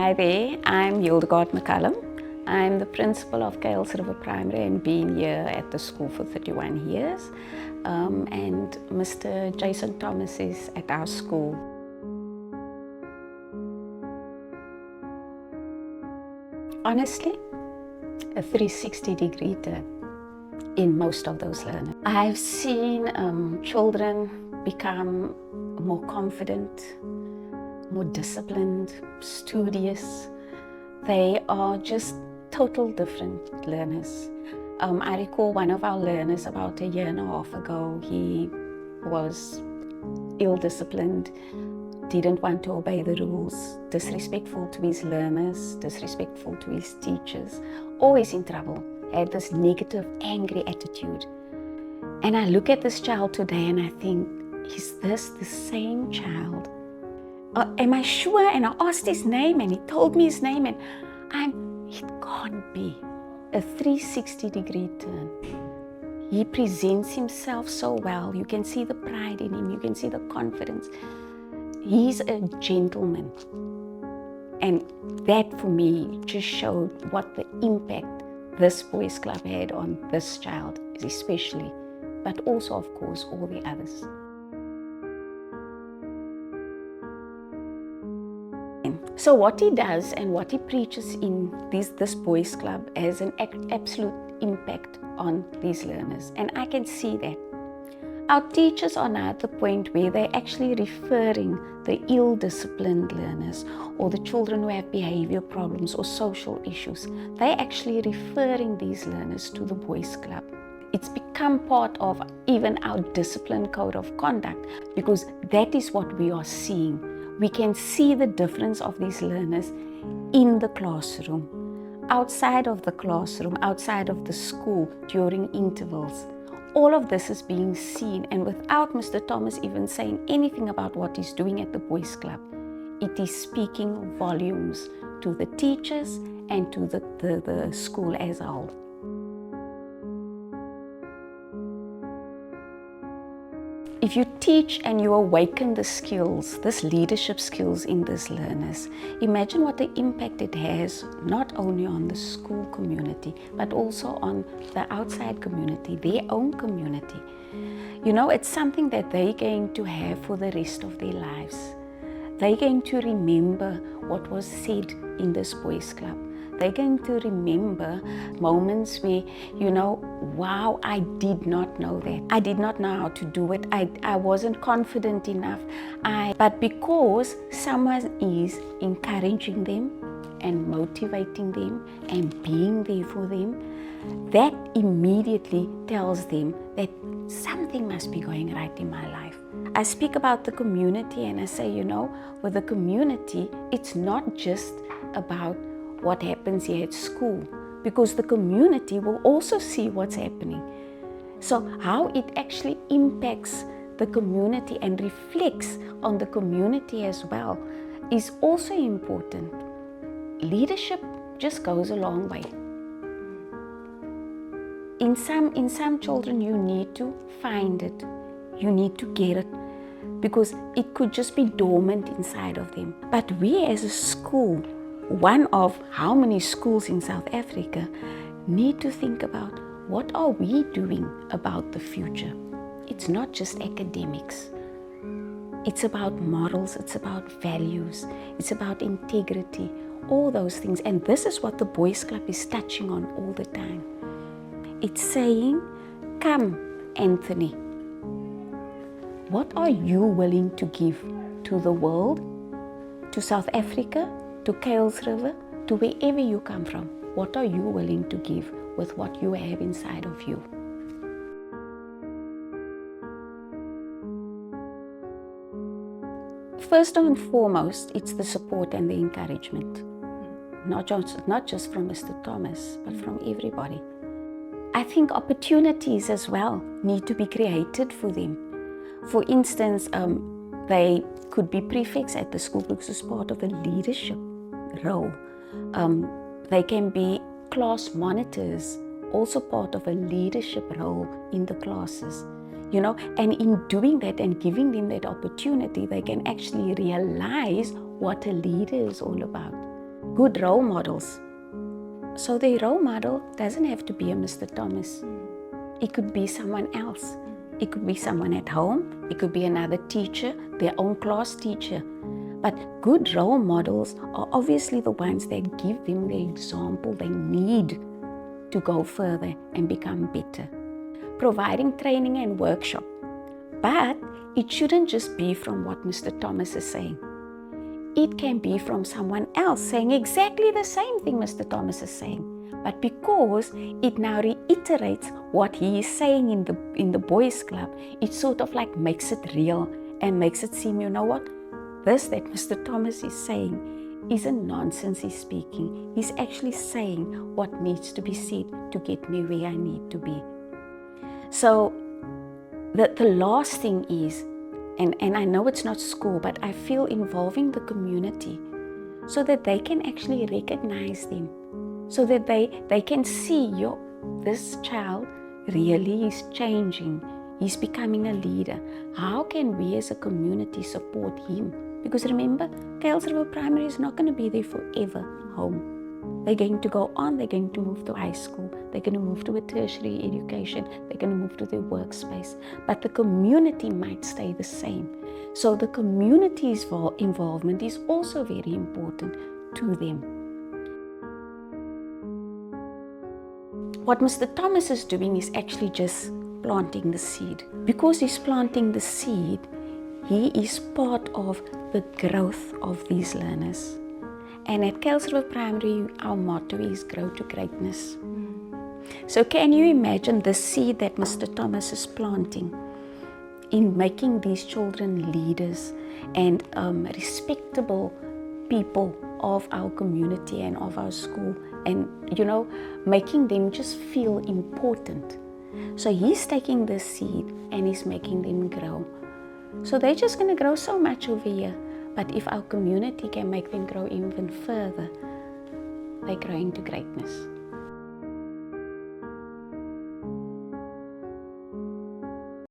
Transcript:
Hi there, I'm Hildegarde McCallum. I'm the principal of Kuilsriver Primary and been here at the school for 31 years. And Mr. Jason Thomas is at our school. Honestly, a 360-degree turn in most of those learners. I've seen children become more confident, more disciplined, studious. They are just total different learners. I recall one of our learners about a year and a half ago. He was ill-disciplined, didn't want to obey the rules, disrespectful to his learners, disrespectful to his teachers, always in trouble, had this negative, angry attitude. And I look at this child today and I think, is this the same child? Am I sure? And I asked his name and he told me his name, and it can't be. A 360-degree turn. He presents himself so well. You can see the pride in him. You can see the confidence. He's a gentleman. And that for me just showed what the impact this boys club had on this child, especially, but also, of course, all the others. So what he does and what he preaches in this boys club has an absolute impact on these learners, and I can see that. Our teachers are now at the point where they're actually referring the ill-disciplined learners or the children who have behavior problems or social issues. They're actually referring these learners to the boys club. It's become part of even our discipline code of conduct, because that is what we are seeing. We can see the difference of these learners in the classroom, outside of the classroom, outside of the school, during intervals. All of this is being seen, and without Mr. Thomas even saying anything about what he's doing at the boys club, it is speaking volumes to the teachers and to the school as a whole. If you teach and you awaken the skills, this leadership skills in these learners, imagine what the impact it has not only on the school community, but also on the outside community, their own community. You know, it's something that they're going to have for the rest of their lives. They're going to remember what was said in this boys club. They're going to remember moments where, you know, wow, I did not know that. I did not know how to do it. I wasn't confident enough. But because someone is encouraging them and motivating them and being there for them, that immediately tells them that something must be going right in my life. I speak about the community and I say, you know, with the community, it's not just about what happens here at school, because the community will also see what's happening. So how it actually impacts the community and reflects on the community as well is also important. Leadership just goes a long way. In some children, you need to find it, you need to get it, because it could just be dormant inside of them. But we as a school, one of how many schools in South Africa, need to think about what are we doing about the future. It's not just academics. It's about morals, it's about values, it's about integrity, all those things. And this is what the boys club is touching on all the time. It's saying, come, Anthony, what are you willing to give to the world, to South Africa, to Kuilsriver, to wherever you come from? What are you willing to give with what you have inside of you? First and foremost, it's the support and the encouragement. Not just from Mr. Thomas, but from everybody. I think opportunities as well need to be created for them. For instance, they could be prefects at the school because it's part of a leadership role. They can be class monitors, also part of a leadership role in the classes. You know, and in doing that and giving them that opportunity, they can actually realize what a leader is all about. good role models. So the role model doesn't have to be a Mr. Thomas. It could be someone else. It could be someone at home. It could be another teacher, their own class teacher. But good role models are obviously the ones that give them the example they need to go further and become better. Providing training and workshop. But it shouldn't just be from what Mr. Thomas is saying. It can be from someone else saying exactly the same thing Mr. Thomas is saying. But because it now reiterates what he is saying in the boys' club, it sort of like makes it real and makes it seem, you know what? This that Mr. Thomas is saying isn't nonsense he's speaking. He's actually saying what needs to be said to get me where I need to be. So the last thing is, and I know it's not school, but I feel involving the community so that they can actually recognize them, so that they can see, this child really is changing. He's becoming a leader. How can we as a community support him? Because remember, Kuilsriver Primary is not going to be there forever home. They're going to go on, they're going to move to high school, they're going to move to a tertiary education, they're going to move to their workspace. But the community might stay the same. So the community's involvement is also very important to them. What Mr. Thomas is doing is actually just planting the seed. Because he's planting the seed, he is part of the growth of these learners. And at Kuilsriver Primary, our motto is grow to greatness. So can you imagine the seed that Mr. Thomas is planting in making these children leaders and respectable people of our community and of our school, and making them just feel important. So he's taking this seed and he's making them grow. So they're just going to grow so much over here. But if our community can make them grow even further, they're growing to greatness.